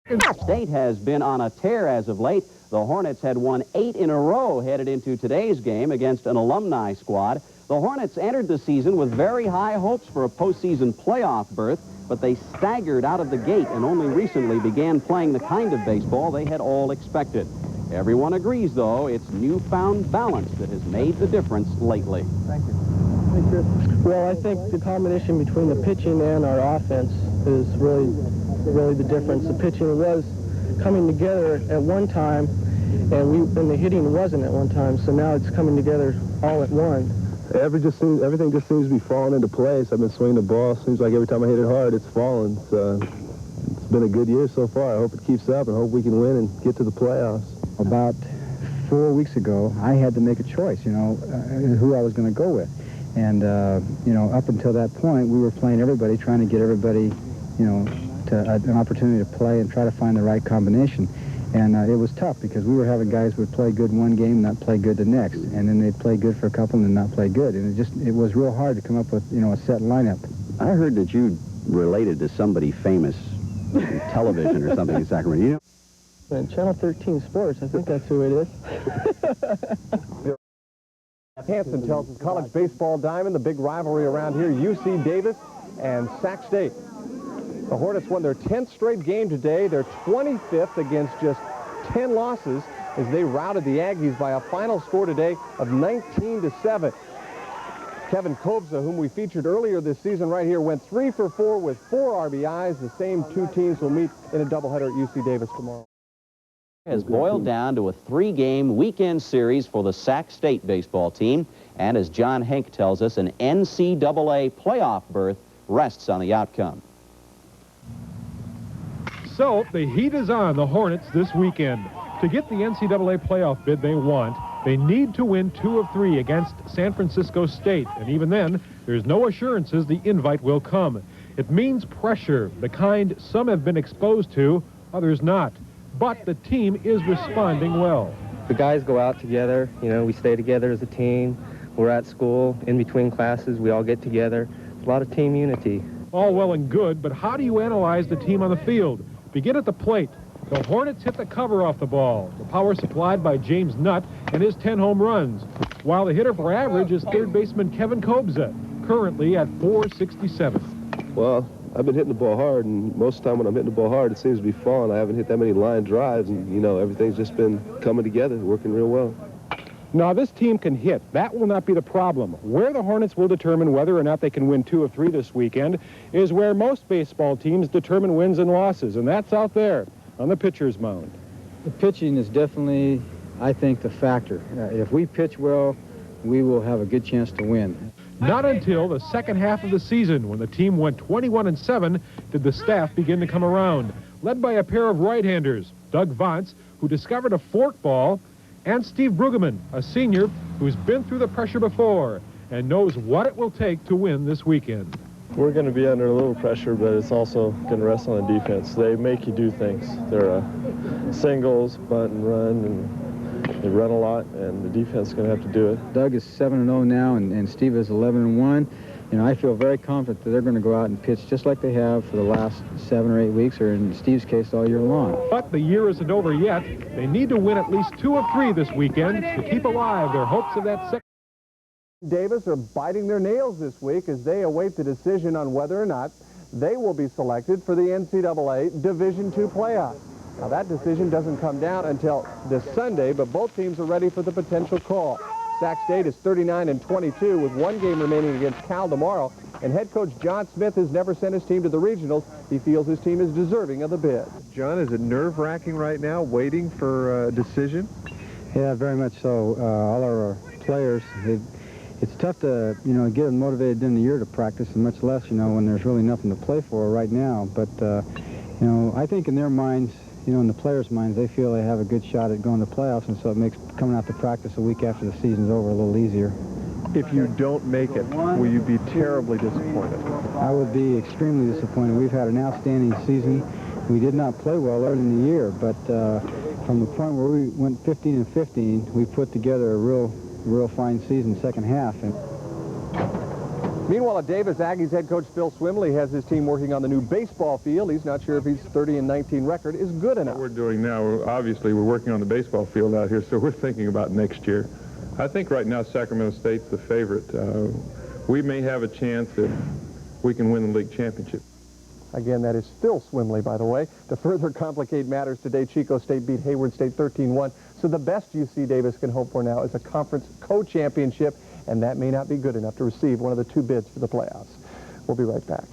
State has been on a tear as of late. The Hornets had won 8 in a row headed into today's game against an alumni squad. The Hornets entered the season with very high hopes for a postseason playoff berth, but they staggered out of the gate and only recently began playing the kind of baseball they had all expected. Everyone agrees, though, it's newfound balance that has made the difference lately. Thank you. Hey, Chris. Well, I think the combination between the pitching and our offense is really the difference. The pitching was coming together at one time, and the hitting wasn't at one time, so now it's coming together all at once. Everything just seems to be falling into place. I've been swinging the ball. Seems like every time I hit it hard, it's falling. It's been a good year so far. I hope it keeps up and hope we can win and get to the playoffs. About 4 weeks ago, I had to make a choice, who I was going to go with. And, up until that point, we were playing everybody, trying to get everybody, to an opportunity to play and try to find the right combination. And it was tough because we were having guys who would play good one game and not play good the next. And then they'd play good for a couple and then not play good. And it was real hard to come up with, a set lineup. I heard that you related to somebody famous in television or something in Sacramento. And Channel 13 Sports, I think that's who it is. Hansen tells us college baseball diamond, the big rivalry around here, UC Davis and Sac State. The Hornets won their 10th straight game today. They're 25th against just 10 losses as they routed the Aggies by a final score today of 19-7. Kevin Kobza, whom we featured earlier this season right here, went 3 for 4 with 4 RBIs. The same two teams will meet in a doubleheader at UC Davis tomorrow. Has boiled down to a 3-game weekend series for the Sac State baseball team. And as John Henk tells us, an NCAA playoff berth rests on the outcome. So the heat is on the Hornets this weekend. To get the NCAA playoff bid they want, they need to win 2 of 3 against San Francisco State. And even then, there's no assurances the invite will come. It means pressure, the kind some have been exposed to, others not. But the team is responding well. The guys go out together, we stay together as a team. We're at school, in between classes, we all get together. A lot of team unity. All well and good, but how do you analyze the team on the field? Begin at the plate. The Hornets hit the cover off the ball. The power supplied by James Nutt and his 10 home runs. While the hitter for average is third baseman Kevin Kobza, currently at .467. Well, I've been hitting the ball hard, and most of the time when I'm hitting the ball hard, it seems to be falling. I haven't hit that many line drives, and, everything's just been coming together, working real well. Now, this team can hit. That will not be the problem. Where the Hornets will determine whether or not they can win 2 of 3 this weekend is where most baseball teams determine wins and losses, and that's out there on the pitcher's mound. The pitching is definitely, I think, the factor. If we pitch well, we will have a good chance to win. Not until the second half of the season, when the team went 21-7, did the staff begin to come around, led by a pair of right-handers, Doug Vontz, who discovered a forkball, and Steve Brueggemann, a senior who's been through the pressure before and knows what it will take to win this weekend. We're going to be under a little pressure, but it's also going to rest on the defense. They make you do things. They're singles, bunt and run, and they run a lot, and the defense is going to have to do it. Doug is 7-0 now, and Steve is 11-1. I feel very confident that they're going to go out and pitch just like they have for the last 7 or 8 weeks, or in Steve's case, all year long. But the year isn't over yet. They need to win at least 2 of 3 this weekend to keep alive their hopes of that second. Davis are biting their nails this week as they await the decision on whether or not they will be selected for the NCAA Division II playoff. Now, that decision doesn't come down until this Sunday, but both teams are ready for the potential call. Sac State is 39-22 with 1 game remaining against Cal tomorrow, and head coach John Smith has never sent his team to the regionals. He feels his team is deserving of the bid. John, is it nerve-wracking right now, waiting for a decision? Yeah, very much so. All our players, it's tough to, get them motivated in the year to practice, and much less, when there's really nothing to play for right now. But, I think in their minds, in the players' minds, they feel they have a good shot at going to the playoffs, and so it makes coming out to practice a week after the season's over a little easier. If you don't make it, will you be terribly disappointed? I would be extremely disappointed. We've had an outstanding season. We did not play well early in the year, but from the point where we went 15-15, we put together a real fine season second half. And Meanwhile, at Davis, Aggies head coach Phil Swimley has his team working on the new baseball field. He's not sure if his 30-19 record is good enough. What we're doing now, obviously, we're working on the baseball field out here, so we're thinking about next year. I think right now Sacramento State's the favorite. We may have a chance if we can win the league championship. Again, that is Phil Swimley, by the way. To further complicate matters today, Chico State beat Hayward State 13-1. So the best UC Davis can hope for now is a conference co-championship, and that may not be good enough to receive one of the two bids for the playoffs. We'll be right back.